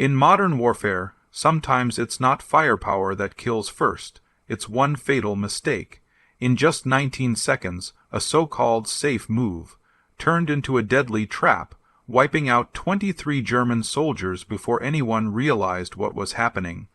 In modern warfare, sometimes it's not firepower that kills first, it's one fatal mistake. In just 19 seconds, a so-called safe move turned into a deadly trap, wiping out 23 German soldiers before anyone realized what was happening.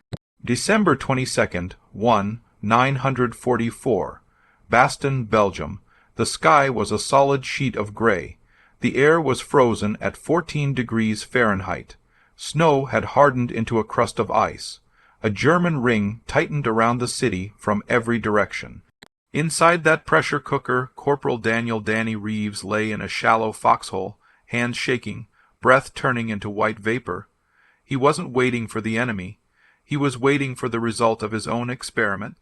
December 22nd, 1944. Bastogne, Belgium. The sky was a solid sheet of gray. The air was frozen at 14 degrees Fahrenheit. Snow had hardened into a crust of ice. A German ring tightened around the city from every direction. Inside that pressure cooker, Corporal Daniel "Danny" Reeves lay in a shallow foxhole, hands shaking, breath turning into white vapor. He wasn't waiting for the enemy. He was waiting for the result of his own experiment.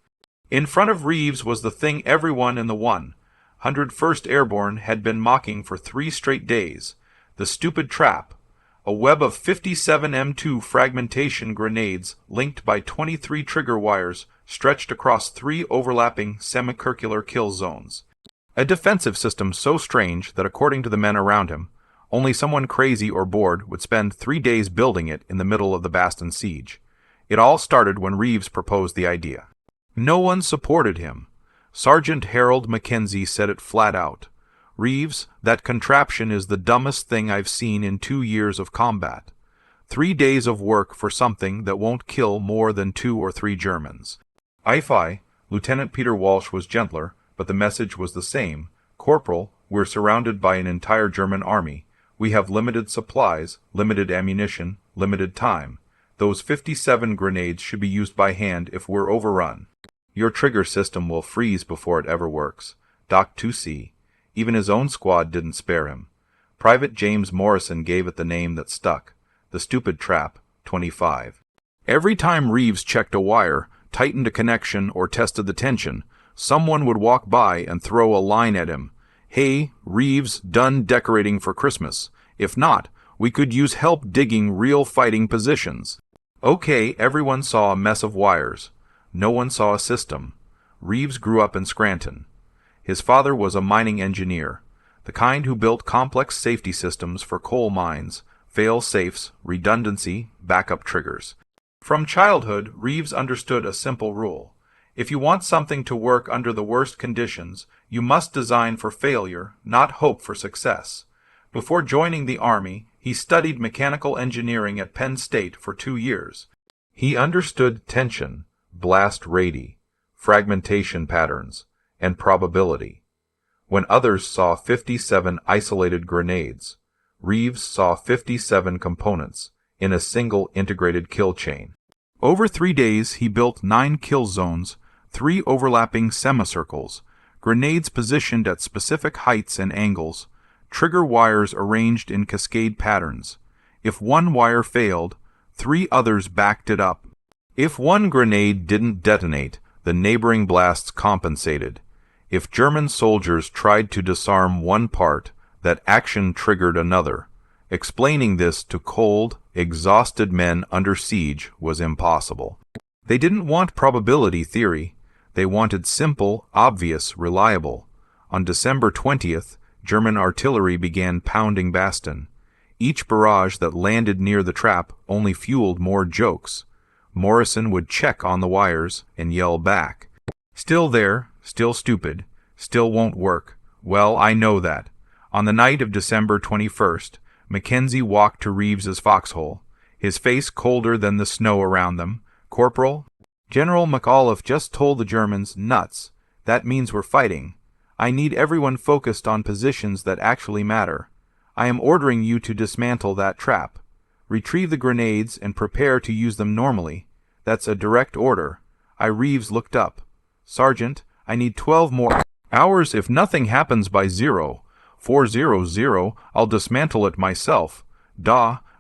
In front of Reeves was the thing everyone in the 101st Airborne had been mocking for 3 straight days: the stupid trap. A web of 57 M2 fragmentation grenades linked by 23 trigger wires stretched across 3 overlapping semicircular kill zones. A defensive system so strange that, according to the men around him, only someone crazy or bored would spend 3 days building it in the middle of the Bastogne siege. It all started when Reeves proposed the idea. No one supported him. Sergeant Harold Mackenzie said it flat out. "Reeves, that contraption is the dumbest thing I've seen in 2 years of combat. 3 days of work for something that won't kill more than 2 or 3 Germans." Aye, Lieutenant Peter Walsh was gentler, but the message was the same. "Corporal, we're surrounded by an entire German army. We have limited supplies, limited ammunition, limited time. Those 57 grenades should be used by hand if we're overrun. Your trigger system will freeze before it ever works." Doc 2C. Even his own squad didn't spare him. Private James Morrison gave it the name that stuck: the stupid trap, 25. Every time Reeves checked a wire, tightened a connection, or tested the tension, someone would walk by and throw a line at him. "Hey, Reeves, done decorating for Christmas. If not, we could use help digging real fighting positions." Okay, everyone saw a mess of wires. No one saw a system. Reeves grew up in Scranton. His father was a mining engineer, the kind who built complex safety systems for coal mines, fail-safes, redundancy, backup triggers. From childhood, Reeves understood a simple rule. If you want something to work under the worst conditions, you must design for failure, not hope for success. Before joining the Army, he studied mechanical engineering at Penn State for 2 years. He understood tension, blast radii, fragmentation patterns, and probability. When others saw 57 isolated grenades, Reeves saw 57 components in a single integrated kill chain. Over 3 days, he built 9 kill zones, 3 overlapping semicircles, grenades positioned at specific heights and angles, trigger wires arranged in cascade patterns. If one wire failed, 3 others backed it up. If one grenade didn't detonate, the neighboring blasts compensated. If German soldiers tried to disarm one part, that action triggered another. Explaining this to cold, exhausted men under siege was impossible. They didn't want probability theory. They wanted simple, obvious, reliable. On December 20th, German artillery began pounding Bastogne. Each barrage that landed near the trap only fueled more jokes. Morrison would check on the wires and yell back, "Still there, still stupid, still won't work. Well, I know that." On the night of December 21st, Mackenzie walked to Reeves's foxhole, his face colder than the snow around them. "Corporal, General McAuliffe just told the Germans, nuts. That means we're fighting. I need everyone focused on positions that actually matter. I am ordering you to dismantle that trap. Retrieve the grenades and prepare to use them normally. That's a direct order." Reeves looked up. "Sergeant, I need 12 more hours. If nothing happens by 0400, I'll dismantle it myself."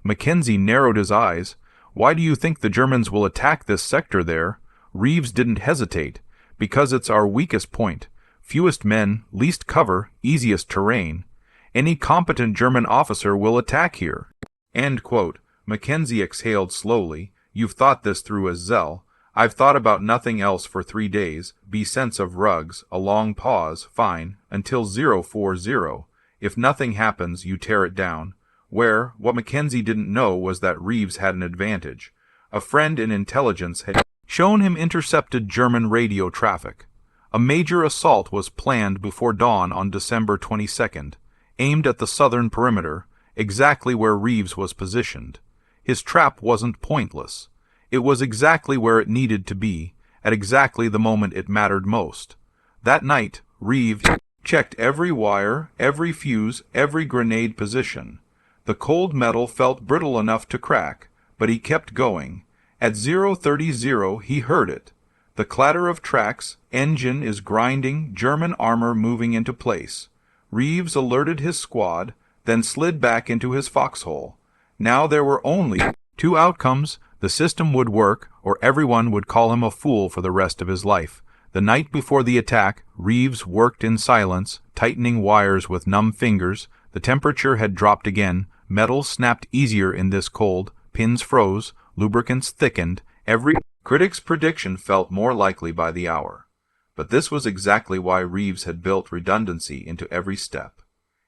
Mackenzie narrowed his eyes. "Why do you think the Germans will attack this sector there?" Reeves didn't hesitate. "Because it's our weakest point. Fewest men, least cover, easiest terrain. Any competent German officer will attack here." End quote. Mackenzie exhaled slowly. "You've thought this through as Zell. I've thought about nothing else for 3 days. Be sense of rugs, a long pause, fine, until 040. If nothing happens, you tear it down. What Mackenzie didn't know was that Reeves had an advantage. A friend in intelligence had shown him intercepted German radio traffic. A major assault was planned before dawn on December 22nd, aimed at the southern perimeter, exactly where Reeves was positioned. His trap wasn't pointless. It was exactly where it needed to be, at exactly the moment it mattered most. That night, Reeves checked every wire, every fuse, every grenade position. The cold metal felt brittle enough to crack, but he kept going. At 0:30 he heard it. The clatter of tracks, engine is grinding, German armor moving into place. Reeves alerted his squad, then slid back into his foxhole. Now there were only two outcomes. The system would work, or everyone would call him a fool for the rest of his life. The night before the attack, Reeves worked in silence, tightening wires with numb fingers. The temperature had dropped again. Metal snapped easier in this cold. Pins froze. Lubricants thickened. Every critic's prediction felt more likely by the hour. But this was exactly why Reeves had built redundancy into every step.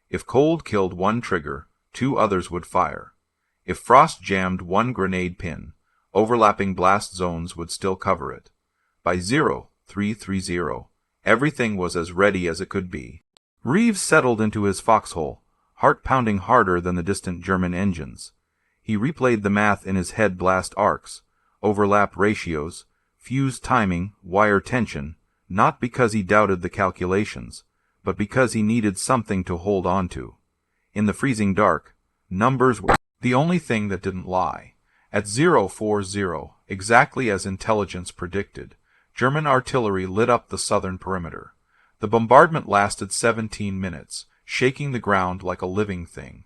If cold killed one trigger, two others would fire. If frost jammed one grenade pin, overlapping blast zones would still cover it. By 0330, everything was as ready as it could be. Reeves settled into his foxhole, heart pounding harder than the distant German engines. He replayed the math in his head: blast arcs, overlap ratios, fuse timing, wire tension, not because he doubted the calculations, but because he needed something to hold on to. In the freezing dark, numbers were the only thing that didn't lie. At 040, exactly as intelligence predicted, German artillery lit up the southern perimeter. The bombardment lasted 17 minutes, shaking the ground like a living thing.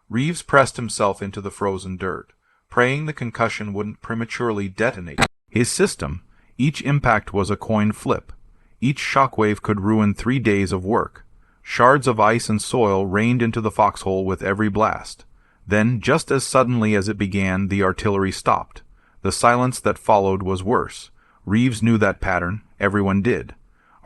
Reeves pressed himself into the frozen dirt, praying the concussion wouldn't prematurely detonate his system. Each impact was a coin flip. Each shockwave could ruin 3 days of work. Shards of ice and soil rained into the foxhole with every blast. Then, just as suddenly as it began, the artillery stopped. The silence that followed was worse. Reeves knew that pattern. Everyone did.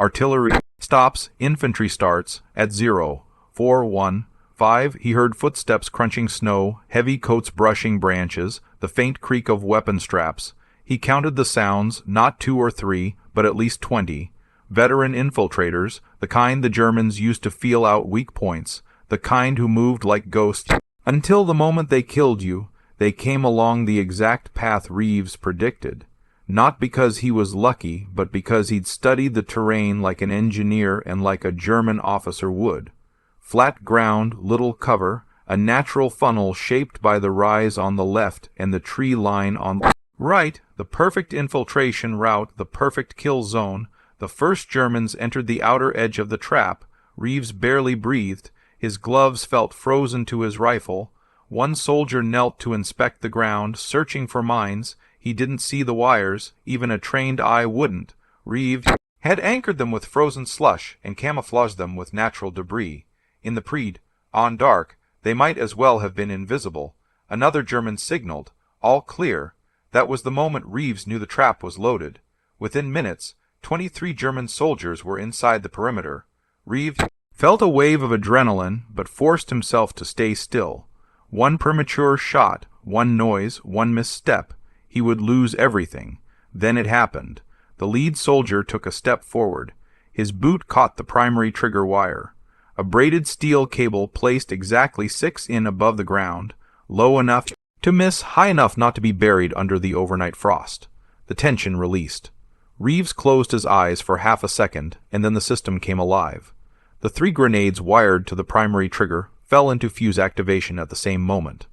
Artillery stops, infantry starts. At 0:41:5, he heard footsteps crunching snow, heavy coats brushing branches, the faint creak of weapon straps. He counted the sounds, not 2 or 3, but at least 20. Veteran infiltrators, the kind the Germans used to feel out weak points, the kind who moved like ghosts. Until the moment they killed you, they came along the exact path Reeves predicted. Not because he was lucky, but because he'd studied the terrain like an engineer and like a German officer would. Flat ground, little cover, a natural funnel shaped by the rise on the left and the tree line on the right, the perfect infiltration route, the perfect kill zone. The first Germans entered the outer edge of the trap. Reeves barely breathed. His gloves felt frozen to his rifle. One soldier knelt to inspect the ground, searching for mines. He didn't see the wires. Even a trained eye wouldn't. Reeves had anchored them with frozen slush and camouflaged them with natural debris. In the pre-dawn dark, they might as well have been invisible. Another German signaled. All clear. That was the moment Reeves knew the trap was loaded. Within minutes, 23 German soldiers were inside the perimeter. Reeves felt a wave of adrenaline, but forced himself to stay still. One premature shot, one noise, one misstep. He would lose everything. Then it happened. The lead soldier took a step forward. His boot caught the primary trigger wire. A braided steel cable placed exactly 6 in above the ground, low enough to miss, high enough not to be buried under the overnight frost. The tension released. Reeves closed his eyes for half a second, and then the system came alive. The 3 grenades wired to the primary trigger fell into fuse activation at the same moment.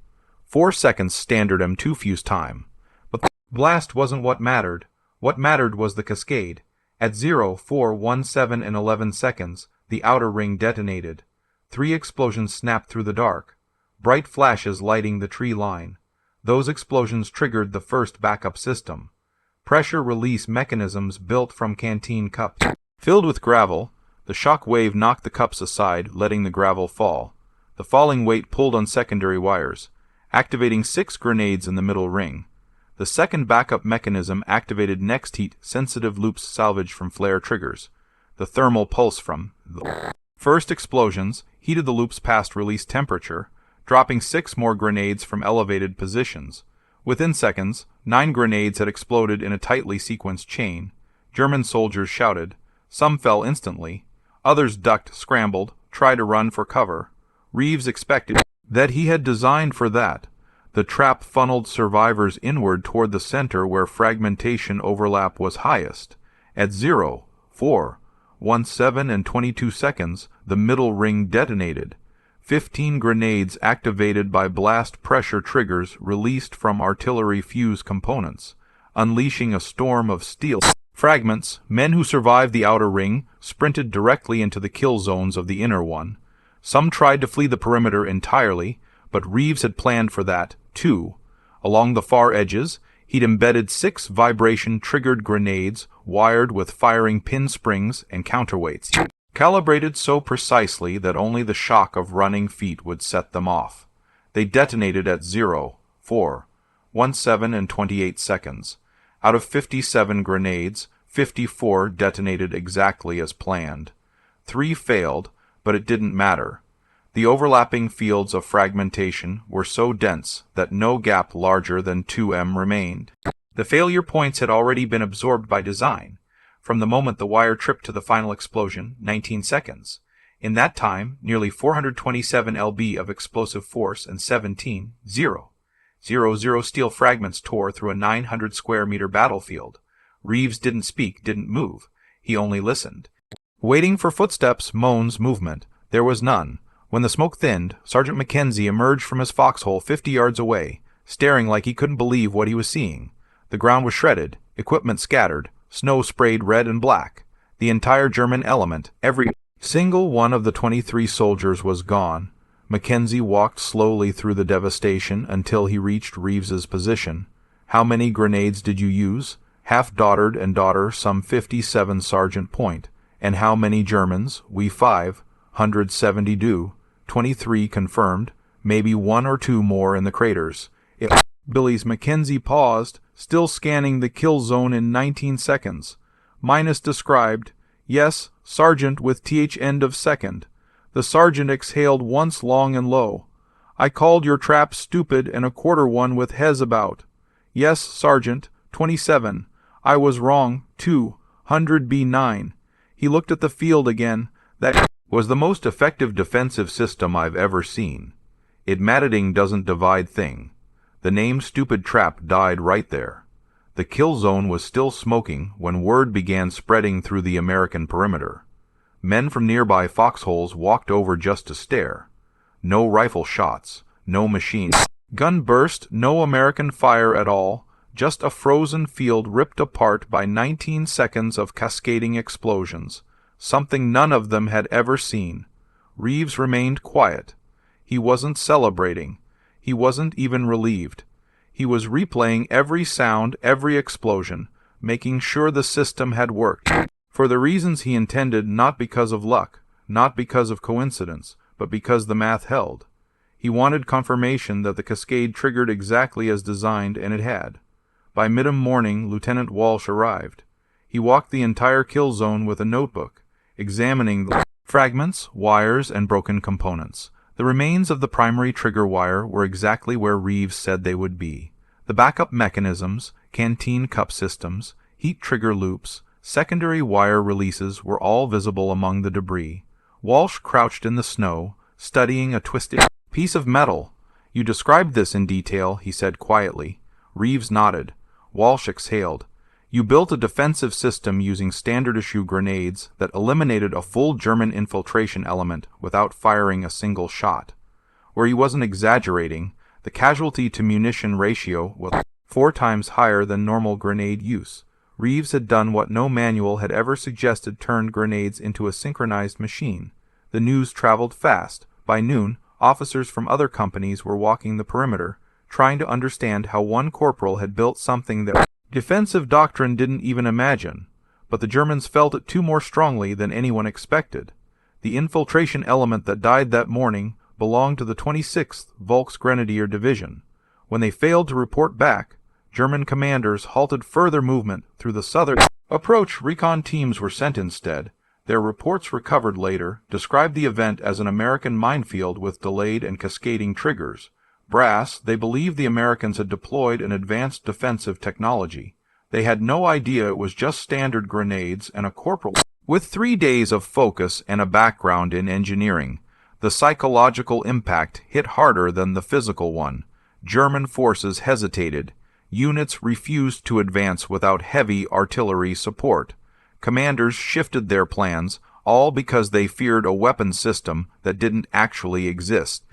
4 seconds standard M2 fuse time. But the blast wasn't what mattered. What mattered was the cascade. At 0:4:17 and 11 seconds, the outer ring detonated. 3 explosions snapped through the dark, bright flashes lighting the tree line. Those explosions triggered the first backup system. Pressure release mechanisms built from canteen cups. Filled with gravel, the shock wave knocked the cups aside, letting the gravel fall. The falling weight pulled on secondary wires, activating 6 grenades in the middle ring. The second backup mechanism activated next heat sensitive loops salvaged from flare triggers. The thermal pulse from the first explosions heated the loops past release temperature, dropping 6 more grenades from elevated positions. Within seconds, 9 grenades had exploded in a tightly sequenced chain. German soldiers shouted. Some fell instantly. Others ducked, scrambled, tried to run for cover. Reeves expected that he had designed for that. The trap funneled survivors inward toward the center where fragmentation overlap was highest. At 0, 4, 17 and 22 seconds, the middle ring detonated. 15 grenades activated by blast pressure triggers released from artillery fuse components, unleashing a storm of steel fragments. Men who survived the outer ring sprinted directly into the kill zones of the inner one. Some tried to flee the perimeter entirely, but Reeves had planned for that, too. Along the far edges, he'd embedded 6 vibration-triggered grenades wired with firing pin springs and counterweights, calibrated so precisely that only the shock of running feet would set them off. They detonated at 0, 4, 17 and 28 seconds. Out of 57 grenades, 54 detonated exactly as planned. 3 failed, but it didn't matter. The overlapping fields of fragmentation were so dense that no gap larger than 2m remained. The failure points had already been absorbed by design. From the moment the wire tripped to the final explosion, 19 seconds. In that time, nearly 427 lb of explosive force and 17, 0 steel fragments tore through a 900 square meter battlefield. Reeves didn't speak, didn't move. He only listened. Waiting for footsteps, moans, movement. There was none. When the smoke thinned, Sergeant Mackenzie emerged from his foxhole 50 yards away, staring like he couldn't believe what he was seeing. The ground was shredded, equipment scattered, snow sprayed red and black. The entire German element, every single one of the 23 soldiers was gone. Mackenzie walked slowly through the devastation until he reached Reeves's position. How many grenades did you use? Half-dotard and daughter, some 57 Sergeant Point. And how many Germans? We 5. 170 do. 23 confirmed. Maybe 1 or 2 more in the craters. Billy's Mackenzie paused, still scanning the kill zone in 19 seconds. Minus described. Yes, Sergeant with th end of second. The sergeant exhaled once long and low. I called your trap stupid and a quarter one with hes about. Yes, Sergeant, 27. I was wrong, 200 B 9. He looked at the field again. That was the most effective defensive system I've ever seen. It Matading doesn't divide thing. The name Stupid Trap died right there. The kill zone was still smoking when word began spreading through the American perimeter. Men from nearby foxholes walked over just to stare. No rifle shots, no machine gun burst, no American fire at all, just a frozen field ripped apart by 19 seconds of cascading explosions, something none of them had ever seen. Reeves remained quiet. He wasn't celebrating. He wasn't even relieved. He was replaying every sound, every explosion, making sure the system had worked. For the reasons he intended, not because of luck, not because of coincidence, but because the math held. He wanted confirmation that the cascade triggered exactly as designed, and it had. By mid-morning, Lieutenant Walsh arrived. He walked the entire kill zone with a notebook, examining the fragments, wires, and broken components. The remains of the primary trigger wire were exactly where Reeves said they would be. The backup mechanisms, canteen cup systems, heat trigger loops, secondary wire releases were all visible among the debris. Walsh crouched in the snow, studying a twisted piece of metal. You described this in detail, he said quietly. Reeves nodded. Walsh exhaled. You built a defensive system using standard-issue grenades that eliminated a full German infiltration element without firing a single shot. Where he wasn't exaggerating, the casualty-to-munition ratio was 4 times higher than normal grenade use. Reeves had done what no manual had ever suggested, turned grenades into a synchronized machine. The news traveled fast. By noon, officers from other companies were walking the perimeter, trying to understand how one corporal had built something that defensive doctrine didn't even imagine. But the Germans felt it too more strongly than anyone expected. The infiltration element that died that morning belonged to the 26th Volksgrenadier Division. When they failed to report back, German commanders halted further movement through the southern approach. Recon teams were sent instead. Their reports recovered later described the event as an American minefield with delayed and cascading triggers. Brass, they believed the Americans had deployed an advanced defensive technology. They had no idea it was just standard grenades and a corporal. With 3 days of focus and a background in engineering, the psychological impact hit harder than the physical one. German forces hesitated. Units refused to advance without heavy artillery support. Commanders shifted their plans, all because they feared a weapon system that didn't actually exist.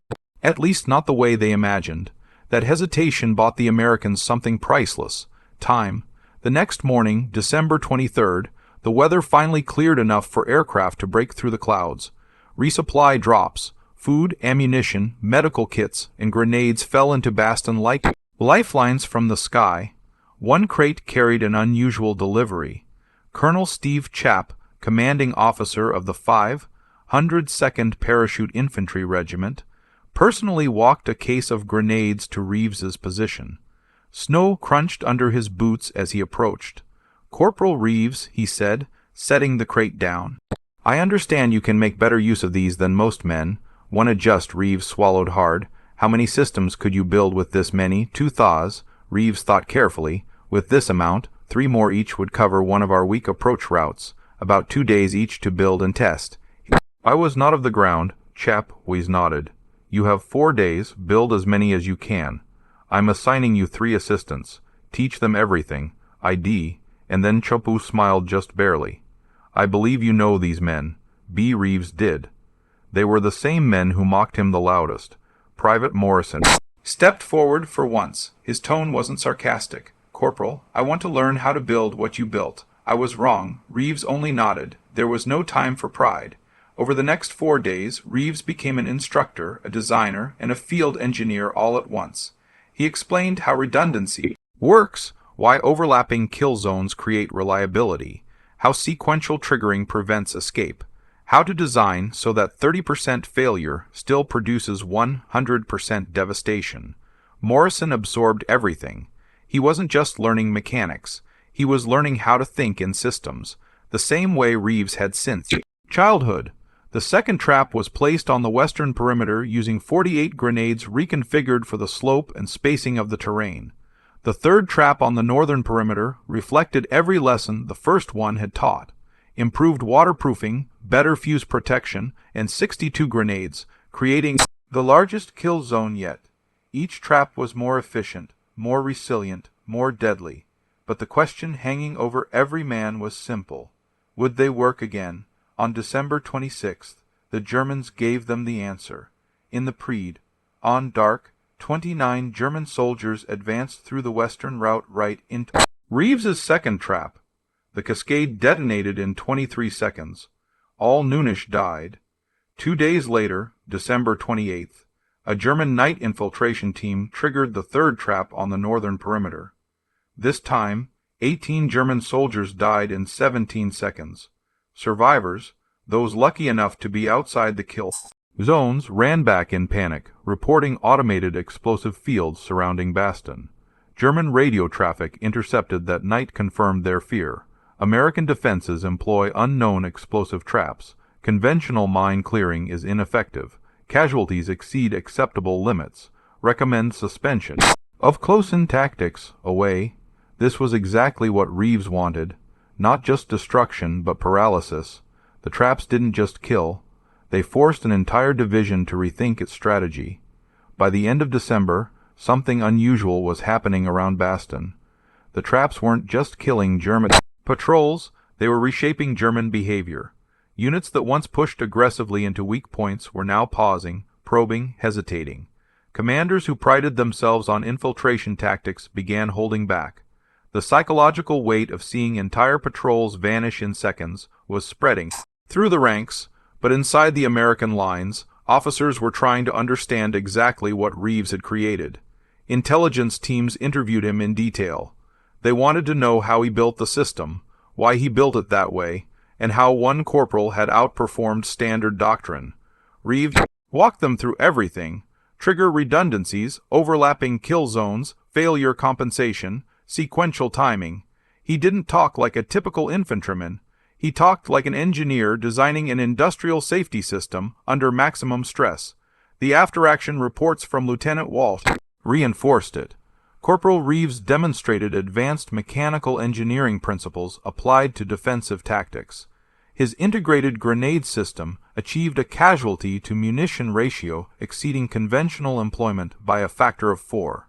At least not the way they imagined. That hesitation bought the Americans something priceless: time. The next morning, December 23rd, the weather finally cleared enough for aircraft to break through the clouds. Resupply drops. Food, ammunition, medical kits, and grenades fell into Baston like lifelines from the sky. One crate carried an unusual delivery. Colonel Steve Chapp, commanding officer of the 502nd Parachute Infantry Regiment, personally walked a case of grenades to Reeves's position. Snow crunched under his boots as he approached. "Corporal Reeves," he said, setting the crate down. "I understand you can make better use of these than most men." One adjust. Reeves swallowed hard. "How many systems could you build with this many?" "2 thaws." Reeves thought carefully. "With this amount, 3 more each would cover one of our weak approach routes. About 2 days each to build and test." "I was not of the ground." Chapp nodded. "You have 4 days. Build as many as you can. I'm assigning you 3 assistants. Teach them everything. ID." And then Chopu smiled just barely. "I believe you know these men." B. Reeves did. They were the same men who mocked him the loudest. Private Morrison stepped forward for once. His tone wasn't sarcastic. "Corporal, I want to learn how to build what you built. I was wrong." Reeves only nodded. There was no time for pride. Over the next 4 days, Reeves became an instructor, a designer, and a field engineer all at once. He explained how redundancy works, why overlapping kill zones create reliability, how sequential triggering prevents escape, how to design so that 30% failure still produces 100% devastation. Morrison absorbed everything. He wasn't just learning mechanics. He was learning how to think in systems, the same way Reeves had since childhood. The second trap was placed on the western perimeter using 48 grenades reconfigured for the slope and spacing of the terrain. The third trap on the northern perimeter reflected every lesson the first one had taught: improved waterproofing, better fuse protection, and 62 grenades, creating the largest kill zone yet. Each trap was more efficient, more resilient, more deadly. But the question hanging over every man was simple: would they work again? On December 26th, the Germans gave them the answer. In the Prede, on dark, 29 German soldiers advanced through the western route right into Reeves's second trap. The cascade detonated in 23 seconds. All Noonish died. 2 days later, December 28th, a German night infiltration team triggered the third trap on the northern perimeter. This time, 18 German soldiers died in 17 seconds. Survivors, those lucky enough to be outside the kill zones, ran back in panic, reporting automated explosive fields surrounding Baston. German radio traffic intercepted that night confirmed their fear. American defenses employ unknown explosive traps. Conventional mine clearing is ineffective. Casualties exceed acceptable limits. Recommend suspension of close-in tactics. Away. This was exactly what Reeves wanted. Not just destruction, but paralysis. The traps didn't just kill. They forced an entire division to rethink its strategy. By the end of December, something unusual was happening around Baston. The traps weren't just killing German patrols, they were reshaping German behavior. Units that once pushed aggressively into weak points were now pausing, probing, hesitating. Commanders who prided themselves on infiltration tactics began holding back. The psychological weight of seeing entire patrols vanish in seconds was spreading through the ranks, but inside the American lines, officers were trying to understand exactly what Reeves had created. Intelligence teams interviewed him in detail. They wanted to know how he built the system, why he built it that way, and how one corporal had outperformed standard doctrine. Reeves walked them through everything: trigger redundancies, overlapping kill zones, failure compensation, sequential timing. He didn't talk like a typical infantryman. He talked like an engineer designing an industrial safety system under maximum stress. The after-action reports from Lieutenant Walsh reinforced it. Corporal Reeves demonstrated advanced mechanical engineering principles applied to defensive tactics. His integrated grenade system achieved a casualty-to-munition ratio exceeding conventional employment by a factor of 4.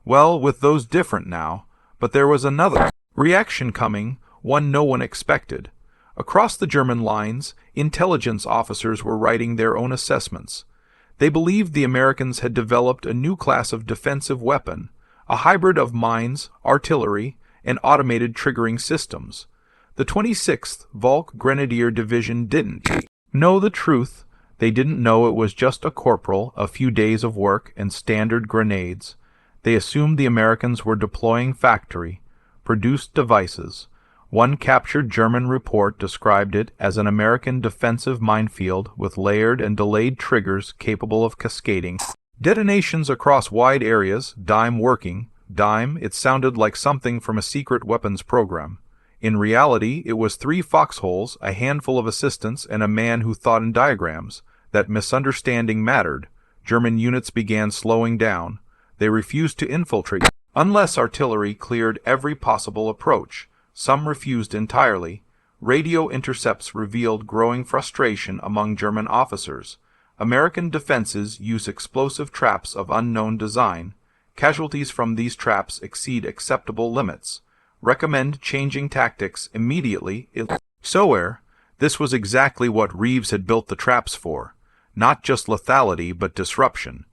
Well, with those different now, but there was another reaction coming, one no one expected. Across the German lines, intelligence officers were writing their own assessments. They believed the Americans had developed a new class of defensive weapon, a hybrid of mines, artillery, and automated triggering systems. The 26th Volk Grenadier Division didn't know the truth. They didn't know it was just a corporal, a few days of work, and standard grenades. They assumed the Americans were deploying factory-produced devices. One captured German report described it as an American defensive minefield with layered and delayed triggers capable of cascading detonations across wide areas, dime working. Dime, it sounded like something from a secret weapons program. In reality, it was 3 foxholes, a handful of assistants, and a man who thought in diagrams. That misunderstanding mattered. German units began slowing down. They refused to infiltrate unless artillery cleared every possible approach. Some refused entirely. Radio intercepts revealed growing frustration among German officers. American defenses use explosive traps of unknown design. Casualties from these traps exceed acceptable limits. Recommend changing tactics immediately. This was exactly what Reeves had built the traps for. Not just lethality, but disruption.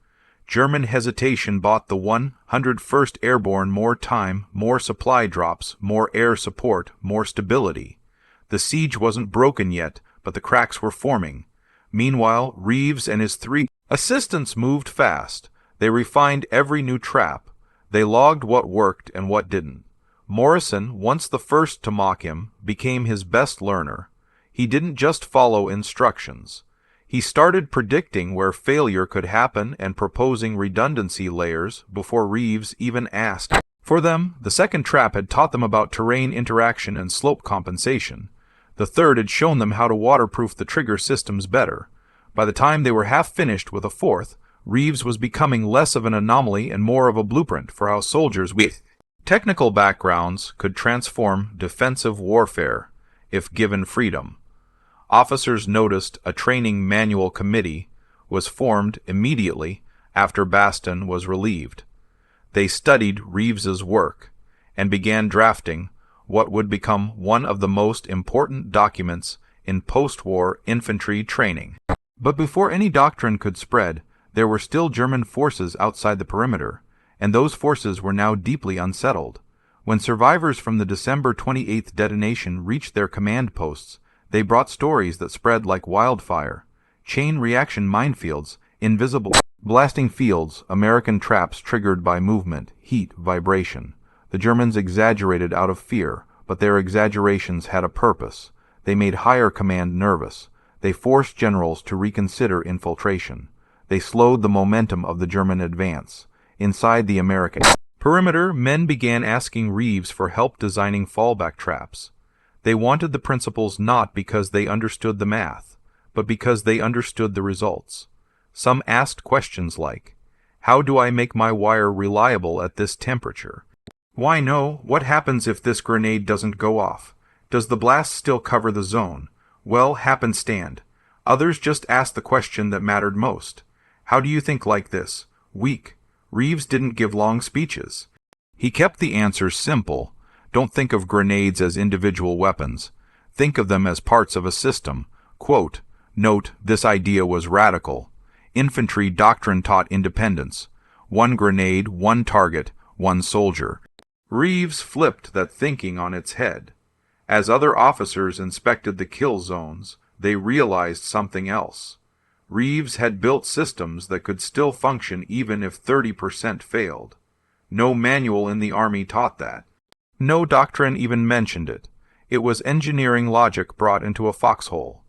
German hesitation bought the 101st Airborne more time, more supply drops, more air support, more stability. The siege wasn't broken yet, but the cracks were forming. Meanwhile, Reeves and his 3 assistants moved fast. They refined every new trap. They logged what worked and what didn't. Morrison, once the first to mock him, became his best learner. He didn't just follow instructions. He started predicting where failure could happen and proposing redundancy layers before Reeves even asked for them. The second trap had taught them about terrain interaction and slope compensation. The third had shown them how to waterproof the trigger systems better. By the time they were half finished with a fourth, Reeves was becoming less of an anomaly and more of a blueprint for how soldiers with technical backgrounds could transform defensive warfare, if given freedom. Officers noticed a training manual committee was formed immediately after Baston was relieved. They studied Reeves's work and began drafting what would become one of the most important documents in post-war infantry training. But before any doctrine could spread, there were still German forces outside the perimeter, and those forces were now deeply unsettled. When survivors from the December 28th detonation reached their command posts, they brought stories that spread like wildfire. Chain reaction minefields, invisible blasting fields, American traps triggered by movement, heat, vibration. The Germans exaggerated out of fear, but their exaggerations had a purpose. They made higher command nervous. They forced generals to reconsider infiltration. They slowed the momentum of the German advance. Inside the American perimeter, men began asking Reeves for help designing fallback traps. They wanted the principles not because they understood the math, but because they understood the results. Some asked questions like, how do I make my wire reliable at this temperature? Why no? What happens if this grenade doesn't go off? Does the blast still cover the zone? Well, happenstand. Others just asked the question that mattered most. How do you think like this? Weak. Reeves didn't give long speeches. He kept the answers simple. Don't think of grenades as individual weapons. Think of them as parts of a system. Quote, note, this idea was radical. Infantry doctrine taught independence. One grenade, one target, one soldier. Reeves flipped that thinking on its head. As other officers inspected the kill zones, they realized something else. Reeves had built systems that could still function even if 30% failed. No manual in the Army taught that. No doctrine even mentioned it. It was engineering logic brought into a foxhole.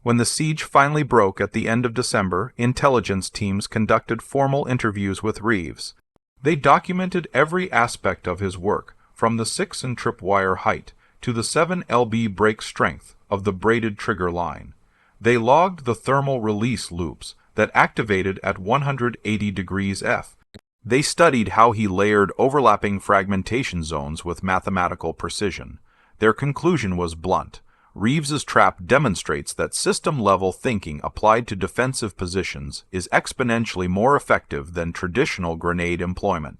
When the siege finally broke at the end of December, intelligence teams conducted formal interviews with Reeves. They documented every aspect of his work, from the 6 and tripwire height to the 7 lb break strength of the braided trigger line. They logged the thermal release loops that activated at 180 degrees F. They studied how he layered overlapping fragmentation zones with mathematical precision. Their conclusion was blunt. Reeves's trap demonstrates that system-level thinking applied to defensive positions is exponentially more effective than traditional grenade employment.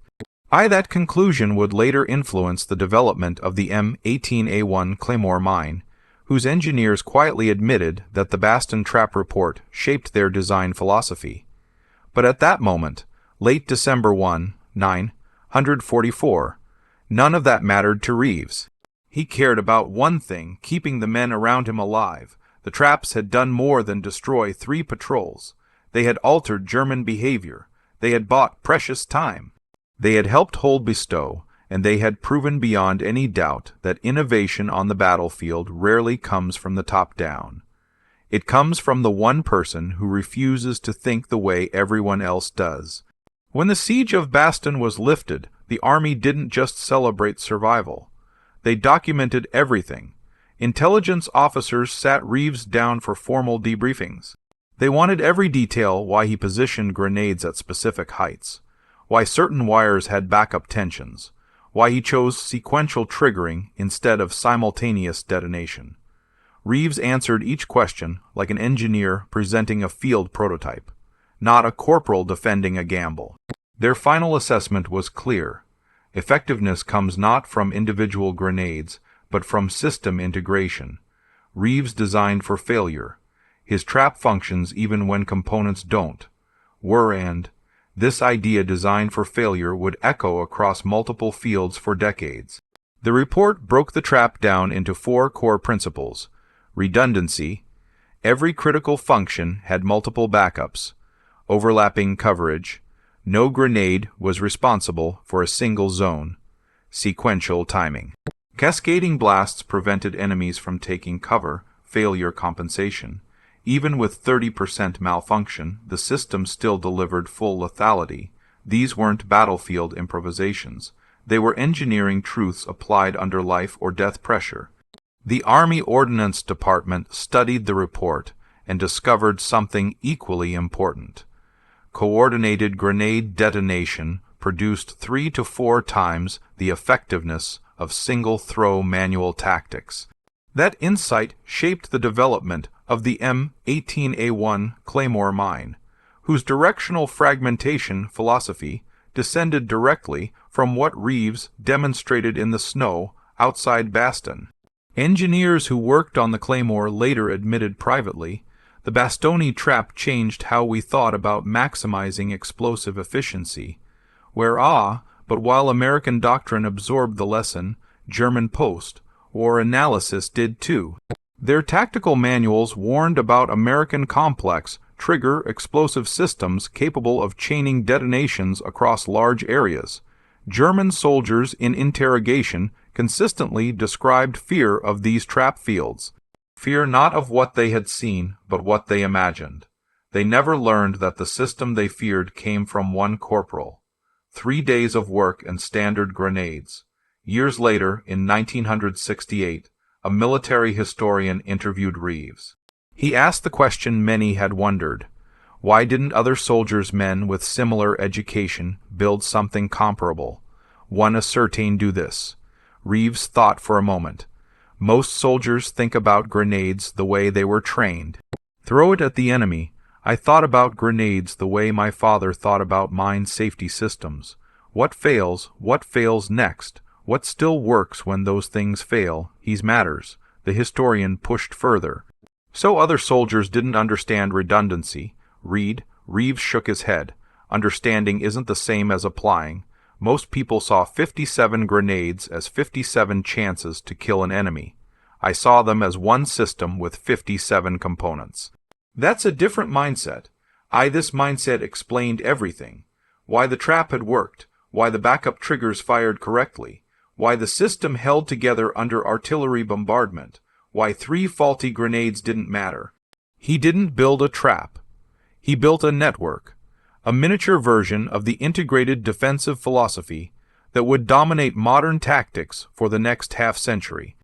That conclusion would later influence the development of the M18A1 Claymore mine, whose engineers quietly admitted that the Baston Trap Report shaped their design philosophy. But at that moment, late December 1944, none of that mattered to Reeves. He cared about one thing, keeping the men around him alive. The traps had done more than destroy 3 patrols. They had altered German behavior. They had bought precious time. They had helped hold Bastogne, and they had proven beyond any doubt that innovation on the battlefield rarely comes from the top down. It comes from the one person who refuses to think the way everyone else does. When the siege of Baston was lifted, the army didn't just celebrate survival. They documented everything. Intelligence officers sat Reeves down for formal debriefings. They wanted every detail: why he positioned grenades at specific heights, why certain wires had backup tensions, why he chose sequential triggering instead of simultaneous detonation. Reeves answered each question like an engineer presenting a field prototype, not a corporal defending a gamble. Their final assessment was clear. Effectiveness comes not from individual grenades, but from system integration. Reeves designed for failure. His trap functions even when components don't. And this idea designed for failure would echo across multiple fields for decades. The report broke the trap down into 4 core principles. Redundancy. Every critical function had multiple backups. Overlapping coverage. No grenade was responsible for a single zone. Sequential timing. Cascading blasts prevented enemies from taking cover. Failure compensation. Even with 30% malfunction, the system still delivered full lethality. These weren't battlefield improvisations. They were engineering truths applied under life or death pressure. The Army Ordnance Department studied the report and discovered something equally important. Coordinated grenade detonation produced 3 to 4 times the effectiveness of single-throw manual tactics. That insight shaped the development of the M18A1 Claymore mine, whose directional fragmentation philosophy descended directly from what Reeves demonstrated in the snow outside Baston. Engineers who worked on the Claymore later admitted privately, the Bastogne trap changed how we thought about maximizing explosive efficiency. But while American doctrine absorbed the lesson, German post-war analysis did too. Their tactical manuals warned about American complex, trigger explosive systems capable of chaining detonations across large areas. German soldiers in interrogation consistently described fear of these trap fields. Fear not of what they had seen, but what they imagined. They never learned that the system they feared came from one corporal. 3 days of work and standard grenades. Years later, in 1968, a military historian interviewed Reeves. He asked the question many had wondered. Why didn't other soldiers' men with similar education build something comparable? One ascertain do this. Reeves thought for a moment. Most soldiers think about grenades the way they were trained. Throw it at the enemy. I thought about grenades the way my father thought about mine safety systems. What fails next? What still works when those things fail? He's matters. The historian pushed further. So other soldiers didn't understand redundancy. Reeves shook his head. Understanding isn't the same as applying. Most people saw 57 grenades as 57 chances to kill an enemy. I saw them as one system with 57 components. That's a different mindset. This mindset explained everything. Why the trap had worked, why the backup triggers fired correctly, why the system held together under artillery bombardment, why 3 faulty grenades didn't matter. He didn't build a trap. He built a network, a miniature version of the integrated defensive philosophy that would dominate modern tactics for the next half-century.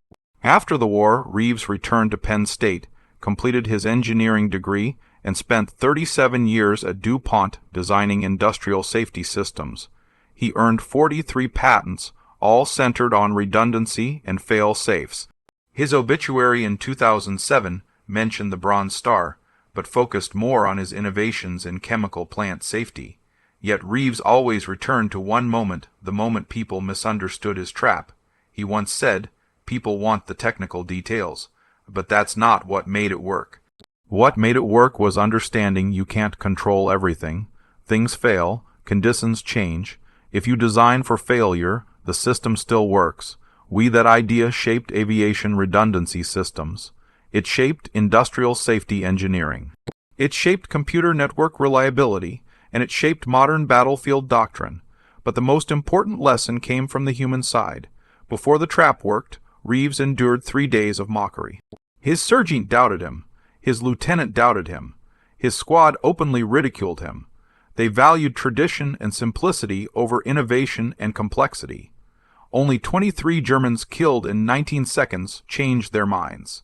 After the war, Reeves returned to Penn State, completed his engineering degree, and spent 37 years at DuPont designing industrial safety systems. He earned 43 patents, all centered on redundancy and fail-safes. His obituary in 2007 mentioned the Bronze Star, but focused more on his innovations in chemical plant safety. Yet Reeves always returned to one moment, the moment people misunderstood his trap. He once said, "People want the technical details, but that's not what made it work." What made it work was understanding you can't control everything. Things fail, conditions change. If you design for failure, the system still works. That idea shaped aviation redundancy systems. It shaped industrial safety engineering. It shaped computer network reliability, and it shaped modern battlefield doctrine. But the most important lesson came from the human side. Before the trap worked, Reeves endured 3 days of mockery. His sergeant doubted him. His lieutenant doubted him. His squad openly ridiculed him. They valued tradition and simplicity over innovation and complexity. Only 23 Germans killed in 19 seconds changed their minds.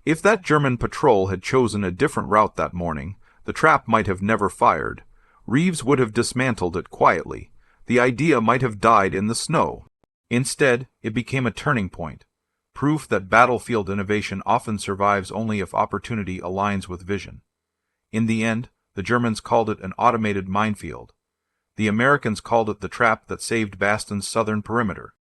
If that German patrol had chosen a different route that morning, the trap might have never fired. Reeves would have dismantled it quietly. The idea might have died in the snow. Instead, it became a turning point. Proof that battlefield innovation often survives only if opportunity aligns with vision. In the end, the Germans called it an automated minefield. The Americans called it the trap that saved Baston's southern perimeter.